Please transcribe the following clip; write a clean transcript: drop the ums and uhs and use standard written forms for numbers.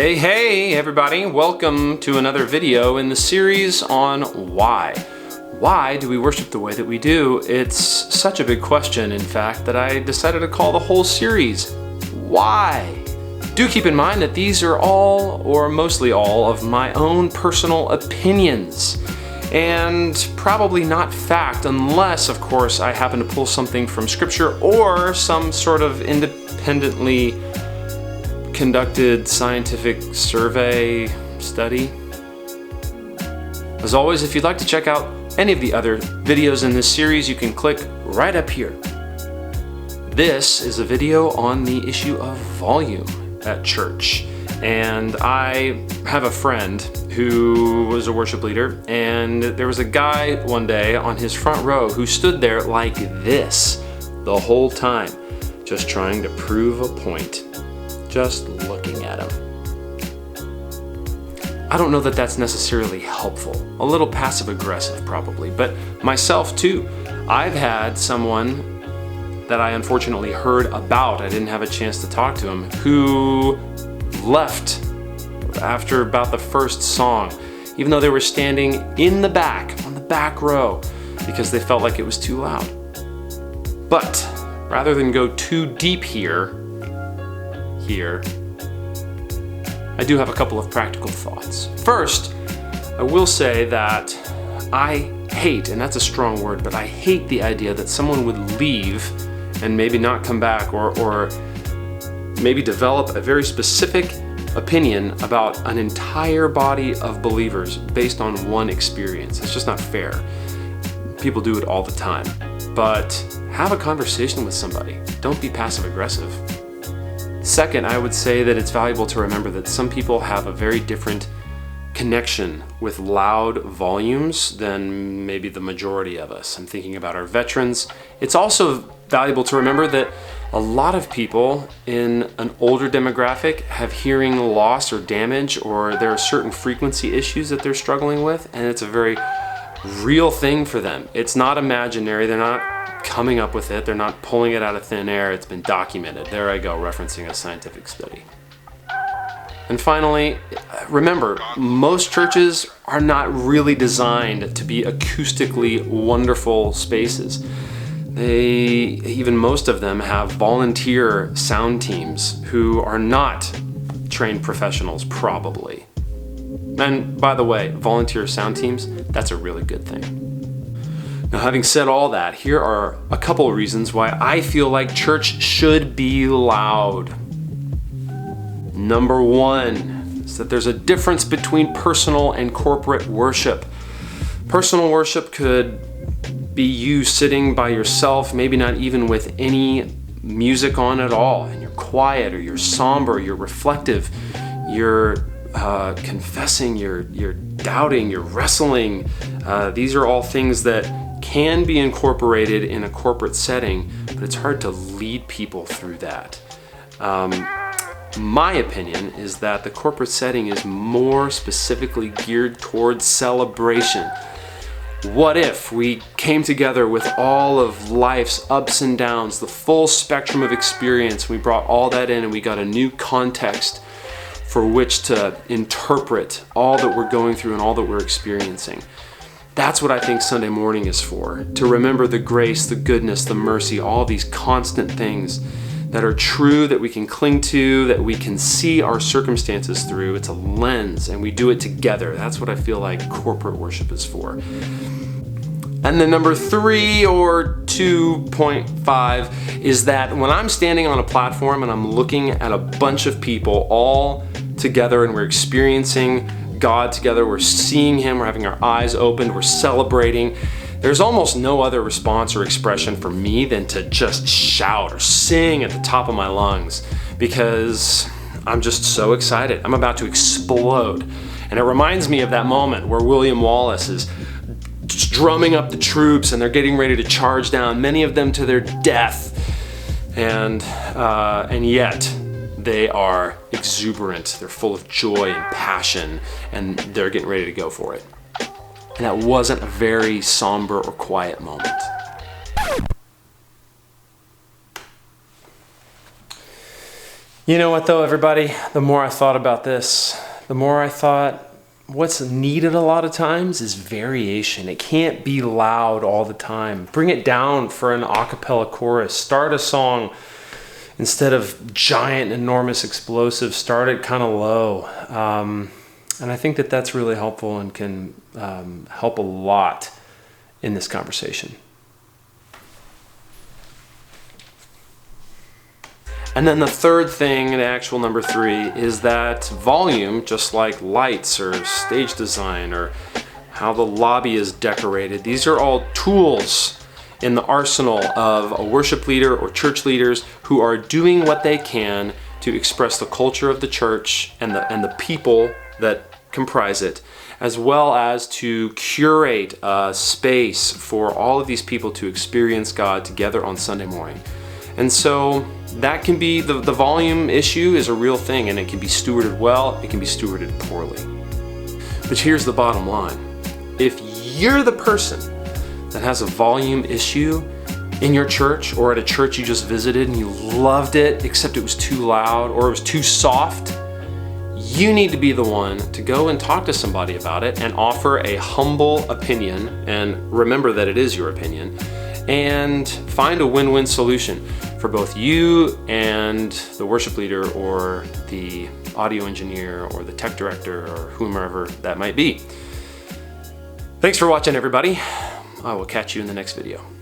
Hey everybody, welcome to another video in the series on why. Why do we worship the way that we do? It's such a big question, in fact, that I decided to call the whole series, Why? Do keep in mind that these are all, or mostly all, of my own personal opinions, and probably not fact unless, of course, I happen to pull something from scripture or some sort of independently conducted scientific survey study. As always, if you'd like to check out any of the other videos in this series, you can click right up here. This is a video on the issue of volume at church. And I have a friend who was a worship leader, and there was a guy one day on his front row who stood there like this the whole time, just trying to prove a point. Just looking at him. I don't know that that's necessarily helpful. A little passive aggressive probably, but myself too. I've had someone that I unfortunately heard about, I didn't have a chance to talk to him, who left after about the first song, even though they were standing in the back, on the back row, because they felt like it was too loud. But rather than go too deep here, I do have a couple of practical thoughts. First, I will say that I hate, and that's a strong word, but I hate the idea that someone would leave and maybe not come back, or maybe develop a very specific opinion about an entire body of believers based on one experience. It's just not fair. People do it all the time. But have a conversation with somebody. Don't be passive aggressive. Second, I would say that it's valuable to remember that some people have a very different connection with loud volumes than maybe the majority of us. I'm thinking about our veterans. It's also valuable to remember that a lot of people in an older demographic have hearing loss or damage, or there are certain frequency issues that they're struggling with, and it's a very real thing for them. It's not imaginary. They're not coming up with it. They're not pulling it out of thin air. It's been documented. There I go, referencing a scientific study. And finally, remember, most churches are not really designed to be acoustically wonderful spaces. Most of them have volunteer sound teams who are not trained professionals, probably. And by the way, volunteer sound teams, that's a really good thing. Now, having said all that, here are a couple of reasons why I feel like church should be loud. Number one is that there's a difference between personal and corporate worship. Personal worship could be you sitting by yourself, maybe not even with any music on at all, and you're quiet, or you're somber, you're reflective, you're confessing, you're doubting, you're wrestling. These are all things that can be incorporated in a corporate setting, but it's hard to lead people through that. My opinion is that the corporate setting is more specifically geared towards celebration. What if we came together with all of life's ups and downs, the full spectrum of experience, we brought all that in and we got a new context for which to interpret all that we're going through and all that we're experiencing. That's what I think Sunday morning is for, to remember the grace, the goodness, the mercy, all these constant things that are true, that we can cling to, that we can see our circumstances through. It's a lens, and we do it together. That's what I feel like corporate worship is for. And then number 3 or 2.5 is that when I'm standing on a platform and I'm looking at a bunch of people all together and we're experiencing God together, we're seeing Him, we're having our eyes opened, we're celebrating, there's almost no other response or expression for me than to just shout or sing at the top of my lungs, because I'm just so excited. I'm about to explode. And it reminds me of that moment where William Wallace is drumming up the troops and they're getting ready to charge down, many of them to their death. And yet they are exuberant, they're full of joy and passion, and they're getting ready to go for it. And that wasn't a very somber or quiet moment. You know what though, everybody? The more I thought about this, the more I thought what's needed a lot of times is variation. It can't be loud all the time. Bring it down for an a cappella chorus. Start a song, instead of giant, enormous, explosive, start it kind of low. And I think that that's really helpful and can help a lot in this conversation. And then the third thing, in actual number 3, is that volume, just like lights or stage design or how the lobby is decorated, these are all tools in the arsenal of a worship leader or church leaders who are doing what they can to express the culture of the church and the people that comprise it, as well as to curate a space for all of these people to experience God together on Sunday morning. And so that can be, the volume issue is a real thing, and it can be stewarded well, it can be stewarded poorly. But here's the bottom line. If you're the person that has a volume issue in your church or at a church you just visited and you loved it, except it was too loud or it was too soft, you need to be the one to go and talk to somebody about it and offer a humble opinion, and remember that it is your opinion, and find a win-win solution for both you and the worship leader or the audio engineer or the tech director or whomever that might be. Thanks for watching, everybody. I will catch you in the next video.